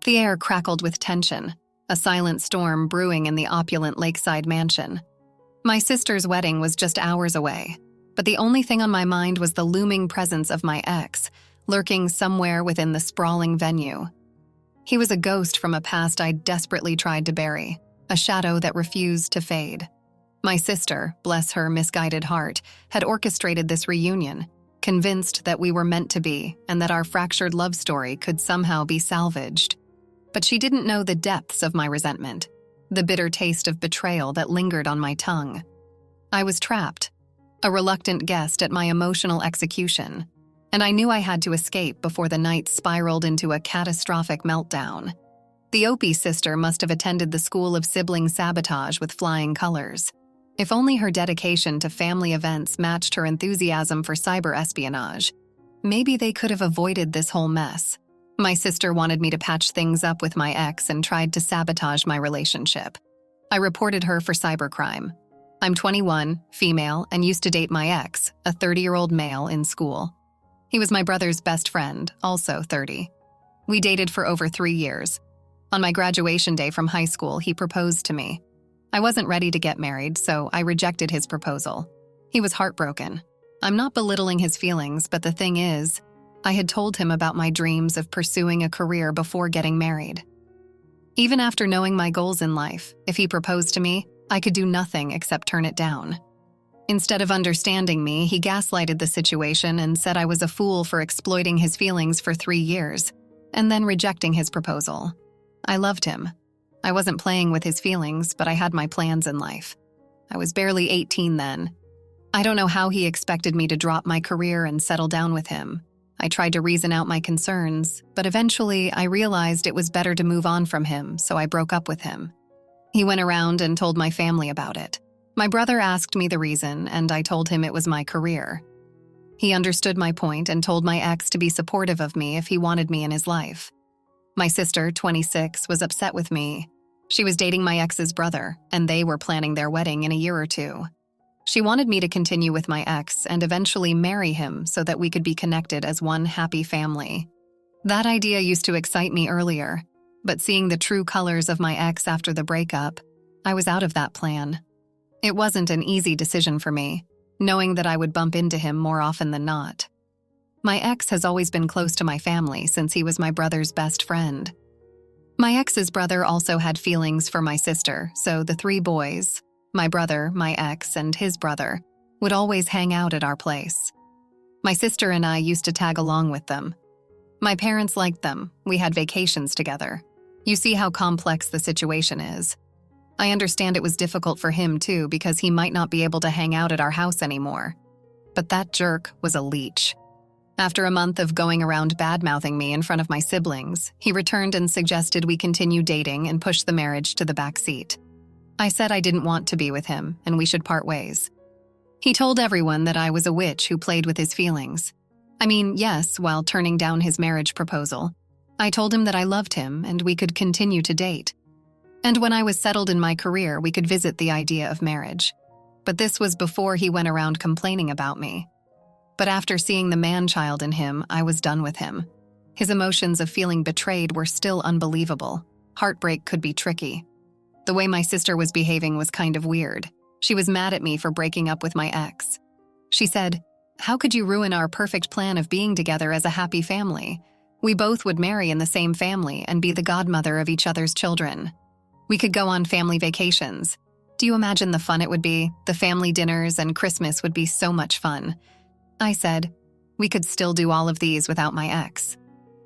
The air crackled with tension, a silent storm brewing in the opulent lakeside mansion. My sister's wedding was just hours away, but the only thing on my mind was the looming presence of my ex, lurking somewhere within the sprawling venue. He was a ghost from a past I desperately tried to bury, a shadow that refused to fade. My sister, bless her misguided heart, had orchestrated this reunion, convinced that we were meant to be and that our fractured love story could somehow be salvaged. But she didn't know the depths of my resentment, the bitter taste of betrayal that lingered on my tongue. I was trapped, a reluctant guest at my emotional execution, and I knew I had to escape before the night spiraled into a catastrophic meltdown. The Opie sister must have attended the school of sibling sabotage with flying colors. If only her dedication to family events matched her enthusiasm for cyber espionage, maybe they could have avoided this whole mess. My sister wanted me to patch things up with my ex and tried to sabotage my relationship. I reported her for cybercrime. I'm 21, female, and used to date my ex, a 30-year-old male, in school. He was my brother's best friend, also 30. We dated for over 3 years. On my graduation day from high school, he proposed to me. I wasn't ready to get married, so I rejected his proposal. He was heartbroken. I'm not belittling his feelings, but the thing is, I had told him about my dreams of pursuing a career before getting married. Even after knowing my goals in life, if he proposed to me, I could do nothing except turn it down. Instead of understanding me, he gaslighted the situation and said I was a fool for exploiting his feelings for 3 years, and then rejecting his proposal. I loved him. I wasn't playing with his feelings, but I had my plans in life. I was barely 18 then. I don't know how he expected me to drop my career and settle down with him. I tried to reason out my concerns, but eventually I realized it was better to move on from him, so I broke up with him. He went around and told my family about it. My brother asked me the reason, and I told him it was my career. He understood my point and told my ex to be supportive of me if he wanted me in his life. My sister, 26, was upset with me. She was dating my ex's brother, and they were planning their wedding in a year or 2. She wanted me to continue with my ex and eventually marry him so that we could be connected as one happy family. That idea used to excite me earlier, but seeing the true colors of my ex after the breakup, I was out of that plan. It wasn't an easy decision for me, knowing that I would bump into him more often than not. My ex has always been close to my family since he was my brother's best friend. My ex's brother also had feelings for my sister, so the 3 boys, my brother, my ex, and his brother, would always hang out at our place. My sister and I used to tag along with them. My parents liked them. We had vacations together. You see how complex the situation is. I understand it was difficult for him too because he might not be able to hang out at our house anymore. But that jerk was a leech. After a month of going around bad-mouthing me in front of my siblings, he returned and suggested we continue dating and push the marriage to the back seat. I said I didn't want to be with him and we should part ways. He told everyone that I was a witch who played with his feelings. I mean, yes, while turning down his marriage proposal. I told him that I loved him and we could continue to date. And when I was settled in my career, we could visit the idea of marriage. But this was before he went around complaining about me. But after seeing the man-child in him, I was done with him. His emotions of feeling betrayed were still unbelievable. Heartbreak could be tricky. The way my sister was behaving was kind of weird. She was mad at me for breaking up with my ex. She said, "How could you ruin our perfect plan of being together as a happy family? We both would marry in the same family and be the godmother of each other's children. We could go on family vacations. Do you imagine the fun it would be? The family dinners and Christmas would be so much fun." I said, "We could still do all of these without my ex."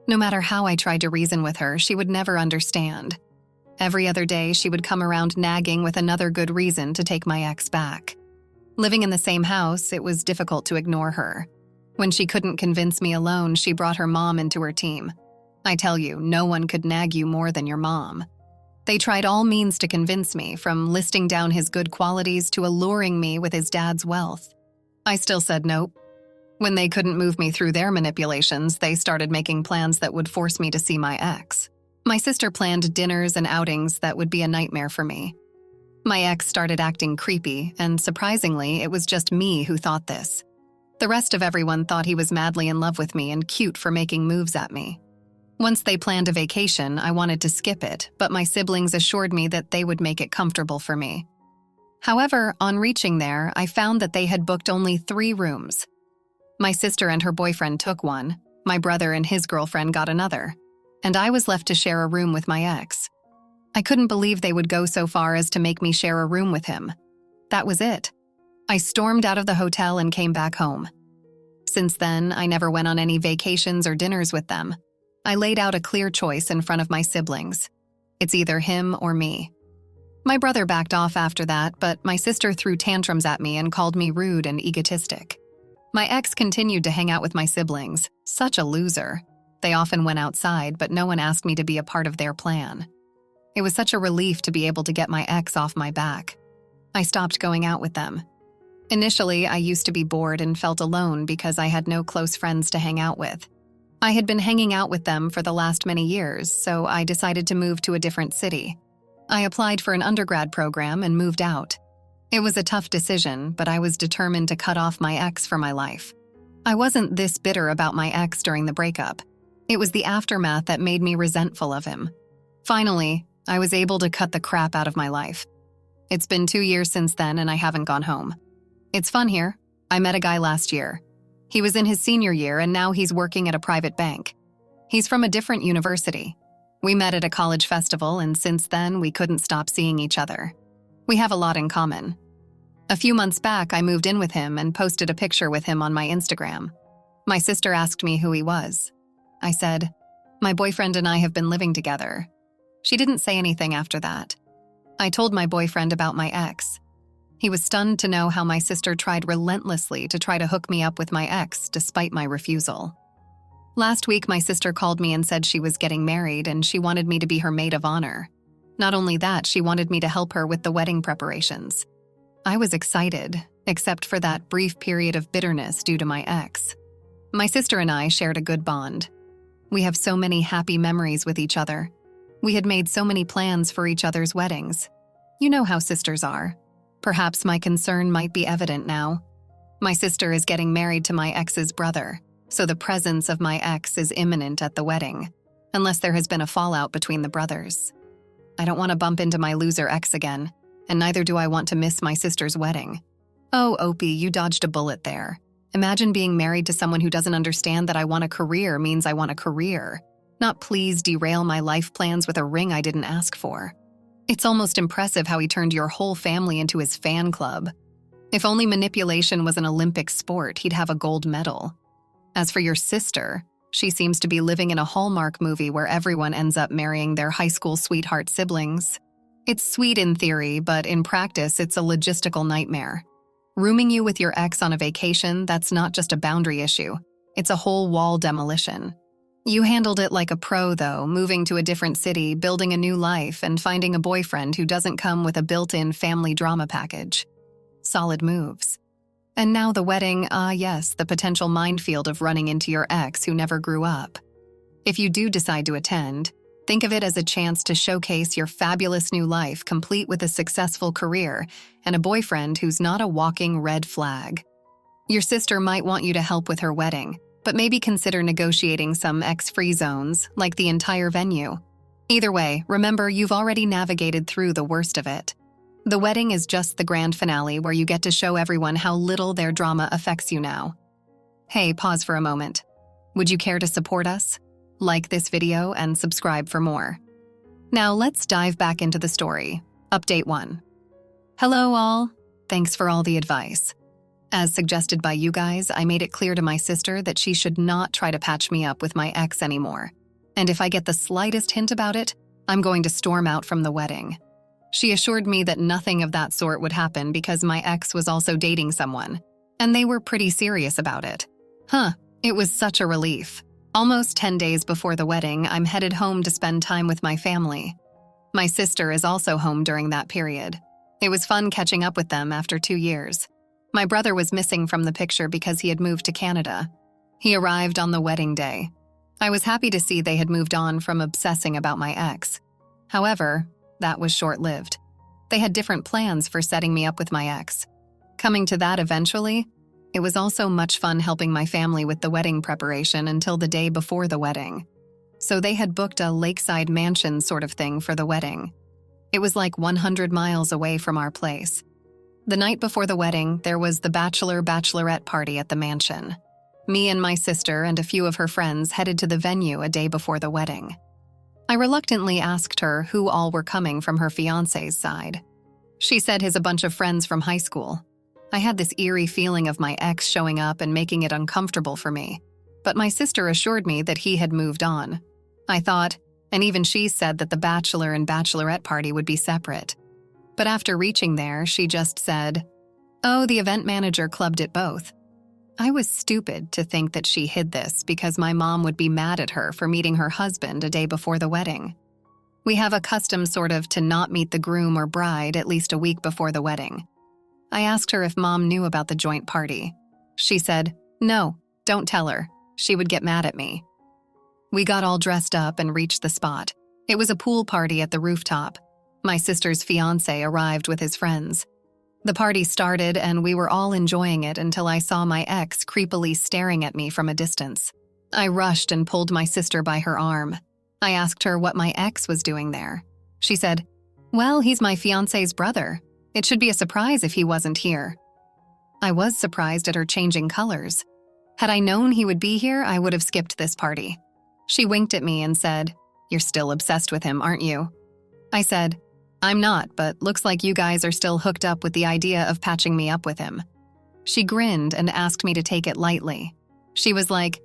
No matter how I tried to reason with her, she would never understand. Every other day, she would come around nagging with another good reason to take my ex back. Living in the same house, it was difficult to ignore her. When she couldn't convince me alone, she brought her mom into her team. I tell you, no one could nag you more than your mom. They tried all means to convince me, from listing down his good qualities to alluring me with his dad's wealth. I still said nope. When they couldn't move me through their manipulations, they started making plans that would force me to see my ex. My sister planned dinners and outings that would be a nightmare for me. My ex started acting creepy, and surprisingly, it was just me who thought this. The rest of everyone thought he was madly in love with me and cute for making moves at me. Once they planned a vacation, I wanted to skip it, but my siblings assured me that they would make it comfortable for me. However, on reaching there, I found that they had booked only 3 rooms. My sister and her boyfriend took one, my brother and his girlfriend got another, and I was left to share a room with my ex. I couldn't believe they would go so far as to make me share a room with him. That was it. I stormed out of the hotel and came back home. Since then, I never went on any vacations or dinners with them. I laid out a clear choice in front of my siblings. It's either him or me. My brother backed off after that, but my sister threw tantrums at me and called me rude and egotistic. My ex continued to hang out with my siblings. Such a loser. They often went outside, but no one asked me to be a part of their plan. It was such a relief to be able to get my ex off my back. I stopped going out with them. Initially, I used to be bored and felt alone because I had no close friends to hang out with. I had been hanging out with them for the last many years, so I decided to move to a different city. I applied for an undergrad program and moved out. It was a tough decision, but I was determined to cut off my ex from my life. I wasn't this bitter about my ex during the breakup. It was the aftermath that made me resentful of him. Finally, I was able to cut the crap out of my life. It's been 2 years since then and I haven't gone home. It's fun here. I met a guy last year. He was in his senior year and now he's working at a private bank. He's from a different university. We met at a college festival and since then we couldn't stop seeing each other. We have a lot in common. A few months back, I moved in with him and posted a picture with him on my Instagram. My sister asked me who he was. I said, "My boyfriend and I have been living together." She didn't say anything after that. I told my boyfriend about my ex. He was stunned to know how my sister tried relentlessly to try to hook me up with my ex despite my refusal. Last week, my sister called me and said she was getting married and she wanted me to be her maid of honor. Not only that, she wanted me to help her with the wedding preparations. I was excited, except for that brief period of bitterness due to my ex. My sister and I shared a good bond. We have so many happy memories with each other. We had made so many plans for each other's weddings. You know how sisters are. Perhaps my concern might be evident now. My sister is getting married to my ex's brother, so the presence of my ex is imminent at the wedding, unless there has been a fallout between the brothers. I don't want to bump into my loser ex again, and neither do I want to miss my sister's wedding. Oh, Opie, you dodged a bullet there. Imagine being married to someone who doesn't understand that I want a career means I want a career, not please derail my life plans with a ring I didn't ask for. It's almost impressive how he turned your whole family into his fan club. If only manipulation was an Olympic sport, he'd have a gold medal. As for your sister, she seems to be living in a Hallmark movie where everyone ends up marrying their high school sweetheart siblings. It's sweet in theory, but in practice, it's a logistical nightmare. Rooming you with your ex on a vacation, that's not just a boundary issue. It's a whole wall demolition. You handled it like a pro, though, moving to a different city, building a new life, and finding a boyfriend who doesn't come with a built-in family drama package. Solid moves. And now the wedding, yes, the potential minefield of running into your ex who never grew up. If you do decide to attend, think of it as a chance to showcase your fabulous new life, complete with a successful career and a boyfriend who's not a walking red flag. Your sister might want you to help with her wedding, but maybe consider negotiating some ex-free zones, like the entire venue. Either way, remember you've already navigated through the worst of it. The wedding is just the grand finale where you get to show everyone how little their drama affects you now. Hey, pause for a moment. Would you care to support us? Like this video and subscribe for more. Now let's dive back into the story. Update 1. Hello all. Thanks for all the advice. As suggested by you guys, I made it clear to my sister that she should not try to patch me up with my ex anymore. And if I get the slightest hint about it, I'm going to storm out from the wedding. She assured me that nothing of that sort would happen because my ex was also dating someone, and they were pretty serious about it. It was such a relief. Almost 10 days before the wedding, I'm headed home to spend time with my family. My sister is also home during that period. It was fun catching up with them after 2 years. My brother was missing from the picture because he had moved to Canada. He arrived on the wedding day. I was happy to see they had moved on from obsessing about my ex. However, that was short-lived. They had different plans for setting me up with my ex. Coming to that eventually, it was also much fun helping my family with the wedding preparation until the day before the wedding. so they had booked a lakeside mansion sort of thing for the wedding. It was like 100 miles away from our place. The night before the wedding, there was the bachelorette party at the mansion. Me and my sister and a few of her friends headed to the venue a day before the wedding. I reluctantly asked her who all were coming from her fiancé's side. She said his a bunch of friends from high school. I had this eerie feeling of my ex showing up and making it uncomfortable for me, but my sister assured me that he had moved on. I thought, and even she said that the bachelor and bachelorette party would be separate. But after reaching there, she just said, "Oh, the event manager clubbed it both." I was stupid to think that she hid this because my mom would be mad at her for meeting her husband a day before the wedding. We have a custom sort of to not meet the groom or bride at least a week before the wedding. I asked her if mom knew about the joint party. She said, "No, don't tell her. She would get mad at me." We got all dressed up and reached the spot. It was a pool party at the rooftop. My sister's fiancé arrived with his friends. The party started and we were all enjoying it until I saw my ex creepily staring at me from a distance. I rushed and pulled my sister by her arm. I asked her what my ex was doing there. She said, "Well, he's my fiancé's brother. It should be a surprise if he wasn't here." I was surprised at her changing colors. Had I known he would be here, I would have skipped this party. She winked at me and said, "You're still obsessed with him, aren't you?" I said, "I'm not, but looks like you guys are still hooked up with the idea of patching me up with him." She grinned and asked me to take it lightly. She was like,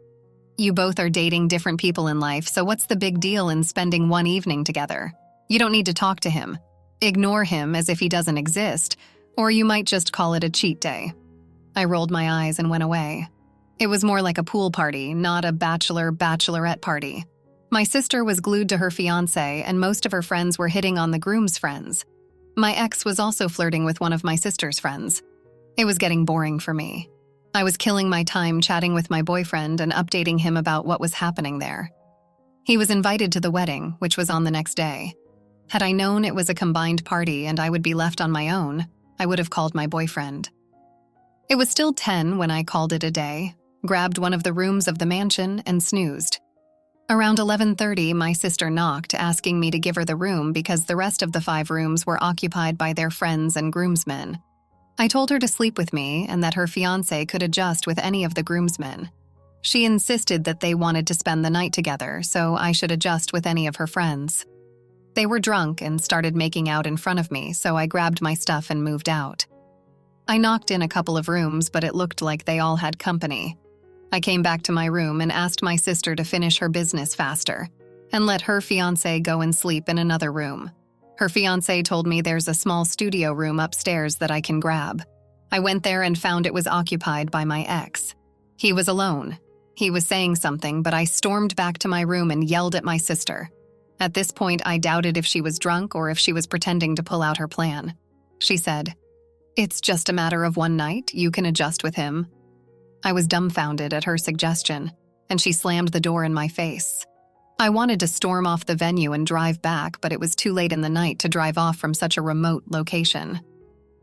"You both are dating different people in life, so what's the big deal in spending one evening together? You don't need to talk to him. Ignore him as if he doesn't exist, or you might just call it a cheat day." I rolled my eyes and went away. It was more like a pool party, not a bachelorette party. My sister was glued to her fiancé, and most of her friends were hitting on the groom's friends. My ex was also flirting with one of my sister's friends. It was getting boring for me. I was killing my time chatting with my boyfriend and updating him about what was happening there. He was invited to the wedding, which was on the next day. Had I known it was a combined party and I would be left on my own, I would have called my boyfriend. It was still 10 when I called it a day, grabbed one of the rooms of the mansion, and snoozed. Around 11:30, my sister knocked, asking me to give her the room because the rest of the 5 rooms were occupied by their friends and groomsmen. I told her to sleep with me and that her fiancé could adjust with any of the groomsmen. She insisted that they wanted to spend the night together, so I should adjust with any of her friends. They were drunk and started making out in front of me, so I grabbed my stuff and moved out. I knocked in a couple of rooms, but it looked like they all had company. I came back to my room and asked my sister to finish her business faster and let her fiancé go and sleep in another room. Her fiancé told me there's a small studio room upstairs that I can grab. I went there and found it was occupied by my ex. He was alone. He was saying something, but I stormed back to my room and yelled at my sister. At this point, I doubted if she was drunk or if she was pretending to pull out her plan. She said, "It's just a matter of one night. You can adjust with him." I was dumbfounded at her suggestion, and she slammed the door in my face. I wanted to storm off the venue and drive back, but it was too late in the night to drive off from such a remote location.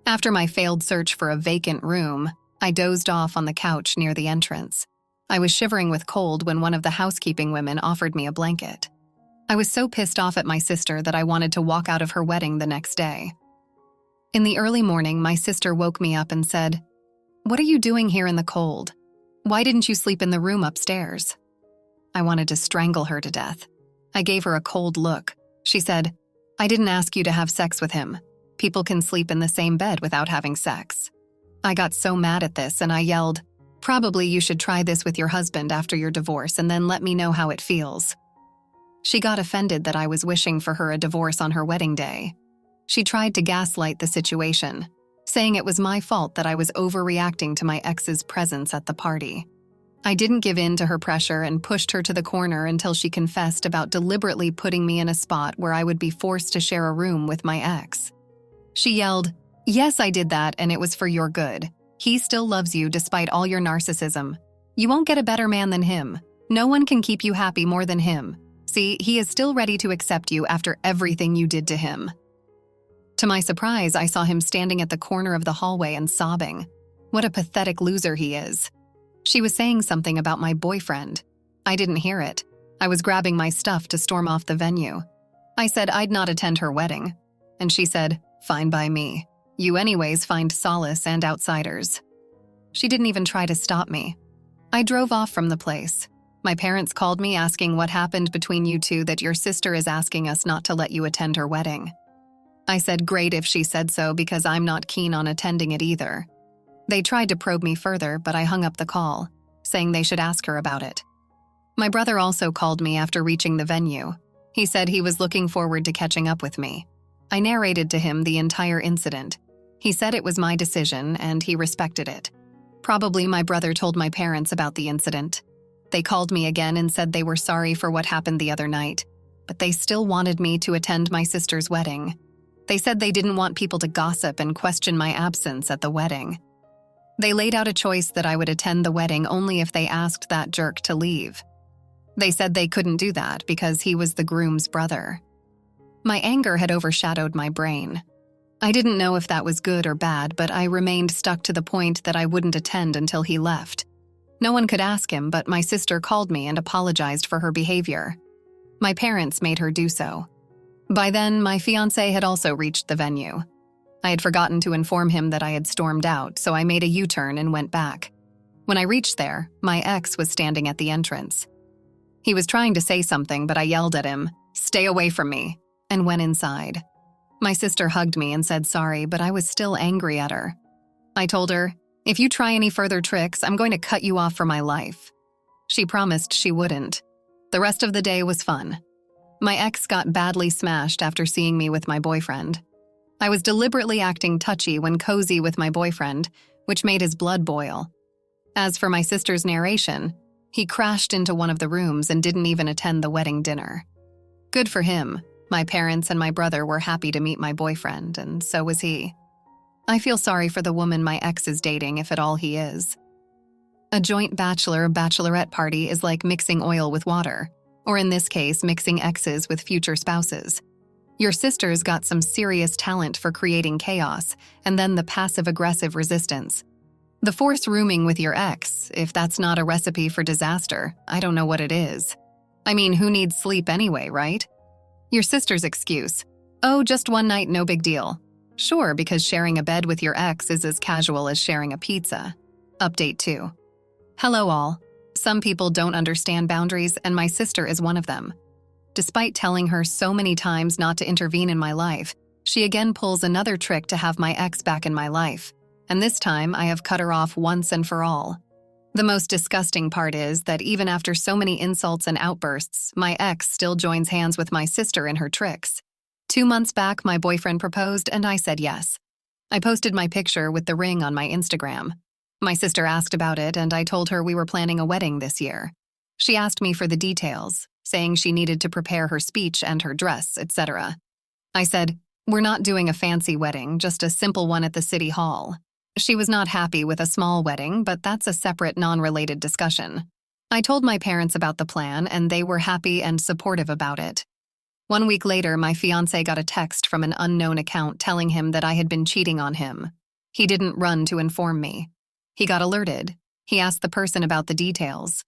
After my failed search for a vacant room, I dozed off on the couch near the entrance. I was shivering with cold when one of the housekeeping women offered me a blanket. I was so pissed off at my sister that I wanted to walk out of her wedding the next day. In the early morning, my sister woke me up and said, "What are you doing here in the cold? Why didn't you sleep in the room upstairs?" I wanted to strangle her to death. I gave her a cold look. She said, "I didn't ask you to have sex with him. People can sleep in the same bed without having sex." I got so mad at this and I yelled, "Probably you should try this with your husband after your divorce and then let me know how it feels." She got offended that I was wishing for her a divorce on her wedding day. She tried to gaslight the situation, saying it was my fault that I was overreacting to my ex's presence at the party. I didn't give in to her pressure and pushed her to the corner until she confessed about deliberately putting me in a spot where I would be forced to share a room with my ex. She yelled, "Yes, I did that, and it was for your good. He still loves you despite all your narcissism. You won't get a better man than him. No one can keep you happy more than him. See, he is still ready to accept you after everything you did to him." To my surprise, I saw him standing at the corner of the hallway and sobbing. What a pathetic loser he is. She was saying something about my boyfriend. I didn't hear it. I was grabbing my stuff to storm off the venue. I said I'd not attend her wedding, and she said, "Fine by me. You anyways find solace and outsiders." She didn't even try to stop me. I drove off from the place. My parents called me asking what happened between you two that your sister is asking us not to let you attend her wedding. I said great if she said so because I'm not keen on attending it either. They tried to probe me further, but I hung up the call, saying they should ask her about it. My brother also called me after reaching the venue. He said he was looking forward to catching up with me. I narrated to him the entire incident. He said it was my decision and he respected it. Probably my brother told my parents about the incident. They called me again and said they were sorry for what happened the other night, but they still wanted me to attend my sister's wedding. They said they didn't want people to gossip and question my absence at the wedding. They laid out a choice that I would attend the wedding only if they asked that jerk to leave. They said they couldn't do that because he was the groom's brother. My anger had overshadowed my brain. I didn't know if that was good or bad, but I remained stuck to the point that I wouldn't attend until he left. No one could ask him, but my sister called me and apologized for her behavior. My parents made her do so. By then, my fiancé had also reached the venue. I had forgotten to inform him that I had stormed out, so I made a U-turn and went back. When I reached there, my ex was standing at the entrance. He was trying to say something, but I yelled at him, "Stay away from me," and went inside. My sister hugged me and said sorry, but I was still angry at her. I told her, "If you try any further tricks, I'm going to cut you off for my life." She promised she wouldn't. The rest of the day was fun. My ex got badly smashed after seeing me with my boyfriend. I was deliberately acting touchy when cozy with my boyfriend, which made his blood boil. As for my sister's narration, he crashed into one of the rooms and didn't even attend the wedding dinner. Good for him. My parents and my brother were happy to meet my boyfriend, and so was he. I feel sorry for the woman my ex is dating, if at all he is. A joint bachelorette party is like mixing oil with water, or in this case, mixing exes with future spouses. Your sister's got some serious talent for creating chaos, and then the passive-aggressive resistance. The forced rooming with your ex, if that's not a recipe for disaster, I don't know what it is. I mean, who needs sleep anyway, right? Your sister's excuse, "Oh, just one night, no big deal." Sure, because sharing a bed with your ex is as casual as sharing a pizza. Update 2. Hello all. Some people don't understand boundaries, and my sister is one of them. Despite telling her so many times not to intervene in my life, she again pulls another trick to have my ex back in my life. And this time, I have cut her off once and for all. The most disgusting part is that even after so many insults and outbursts, my ex still joins hands with my sister in her tricks. 2 months back, my boyfriend proposed, and I said yes. I posted my picture with the ring on my Instagram. My sister asked about it, and I told her we were planning a wedding this year. She asked me for the details, saying she needed to prepare her speech and her dress, etc. I said, "We're not doing a fancy wedding, just a simple one at the city hall." She was not happy with a small wedding, but that's a separate, non-related discussion. I told my parents about the plan, and they were happy and supportive about it. 1 week later, my fiancé got a text from an unknown account telling him that I had been cheating on him. He didn't run to inform me. He got alerted. He asked the person about the details.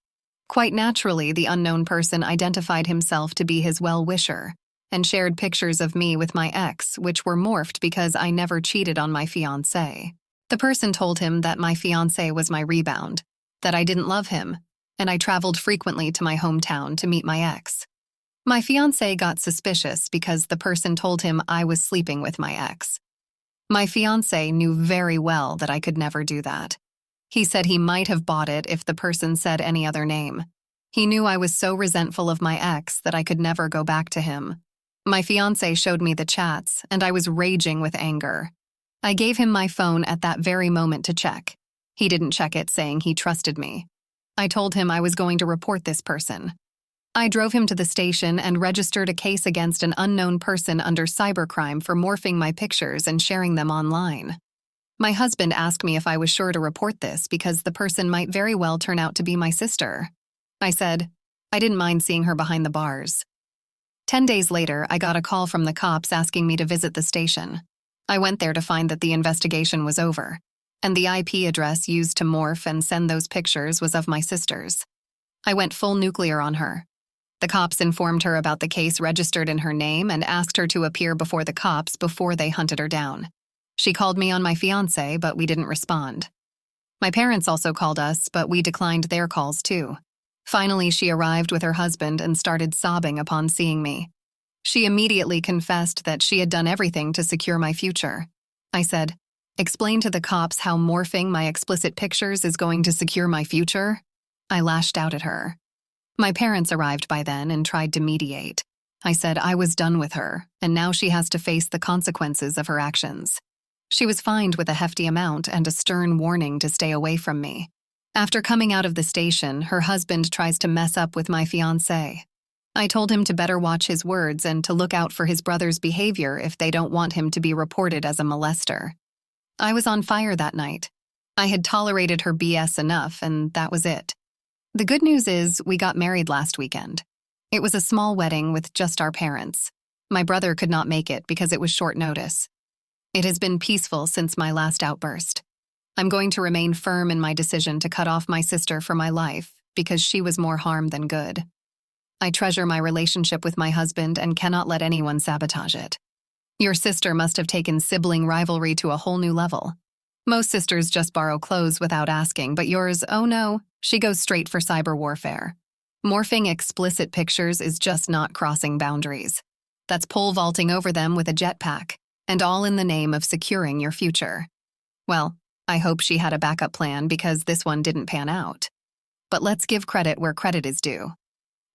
Quite naturally, the unknown person identified himself to be his well-wisher and shared pictures of me with my ex, which were morphed because I never cheated on my fiancé. The person told him that my fiancé was my rebound, that I didn't love him, and I traveled frequently to my hometown to meet my ex. My fiancé got suspicious because the person told him I was sleeping with my ex. My fiancé knew very well that I could never do that. He said he might have bought it if the person said any other name. He knew I was so resentful of my ex that I could never go back to him. My fiancé showed me the chats, and I was raging with anger. I gave him my phone at that very moment to check. He didn't check it, saying he trusted me. I told him I was going to report this person. I drove him to the station and registered a case against an unknown person under cybercrime for morphing my pictures and sharing them online. My husband asked me if I was sure to report this because the person might very well turn out to be my sister. I said, I didn't mind seeing her behind the bars. 10 days later, I got a call from the cops asking me to visit the station. I went there to find that the investigation was over, and the IP address used to morph and send those pictures was of my sister's. I went full nuclear on her. The cops informed her about the case registered in her name and asked her to appear before the cops before they hunted her down. She called me on my fiancé, but we didn't respond. My parents also called us, but we declined their calls too. Finally, she arrived with her husband and started sobbing upon seeing me. She immediately confessed that she had done everything to secure my future. I said, "Explain to the cops how morphing my explicit pictures is going to secure my future?" I lashed out at her. My parents arrived by then and tried to mediate. I said I was done with her, and now she has to face the consequences of her actions. She was fined with a hefty amount and a stern warning to stay away from me. After coming out of the station, her husband tries to mess up with my fiancé. I told him to better watch his words and to look out for his brother's behavior if they don't want him to be reported as a molester. I was on fire that night. I had tolerated her BS enough, and that was it. The good news is we got married last weekend. It was a small wedding with just our parents. My brother could not make it because it was short notice. It has been peaceful since my last outburst. I'm going to remain firm in my decision to cut off my sister from my life because she was more harm than good. I treasure my relationship with my husband and cannot let anyone sabotage it. Your sister must have taken sibling rivalry to a whole new level. Most sisters just borrow clothes without asking, but yours, oh no, she goes straight for cyber warfare. Morphing explicit pictures is just not crossing boundaries. That's pole vaulting over them with a jetpack, and all in the name of securing your future. Well, I hope she had a backup plan because this one didn't pan out. But let's give credit where credit is due.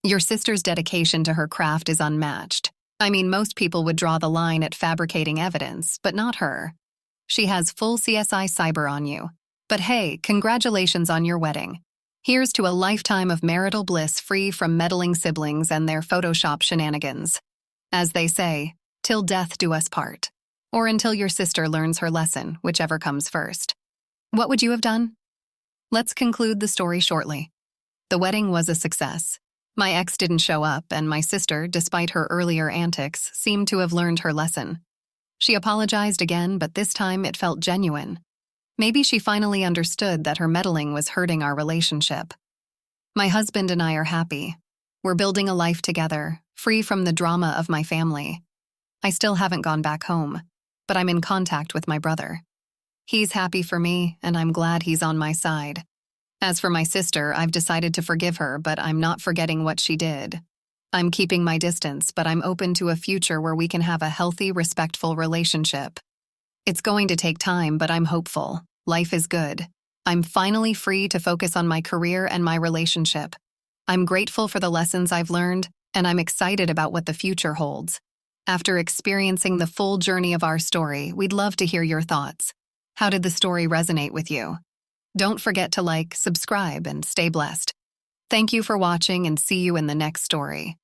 Your sister's dedication to her craft is unmatched. I mean, most people would draw the line at fabricating evidence, but not her. She has full CSI cyber on you. But hey, congratulations on your wedding. Here's to a lifetime of marital bliss free from meddling siblings and their Photoshop shenanigans. As they say, till death do us part. Or until your sister learns her lesson, whichever comes first. What would you have done? Let's conclude the story shortly. The wedding was a success. My ex didn't show up, and my sister, despite her earlier antics, seemed to have learned her lesson. She apologized again, but this time it felt genuine. Maybe she finally understood that her meddling was hurting our relationship. My husband and I are happy. We're building a life together, free from the drama of my family. I still haven't gone back home, but I'm in contact with my brother. He's happy for me, and I'm glad he's on my side. As for my sister, I've decided to forgive her, but I'm not forgetting what she did. I'm keeping my distance, but I'm open to a future where we can have a healthy, respectful relationship. It's going to take time, but I'm hopeful. Life is good. I'm finally free to focus on my career and my relationship. I'm grateful for the lessons I've learned, and I'm excited about what the future holds. After experiencing the full journey of our story, we'd love to hear your thoughts. How did the story resonate with you? Don't forget to like, subscribe, and stay blessed. Thank you for watching, and see you in the next story.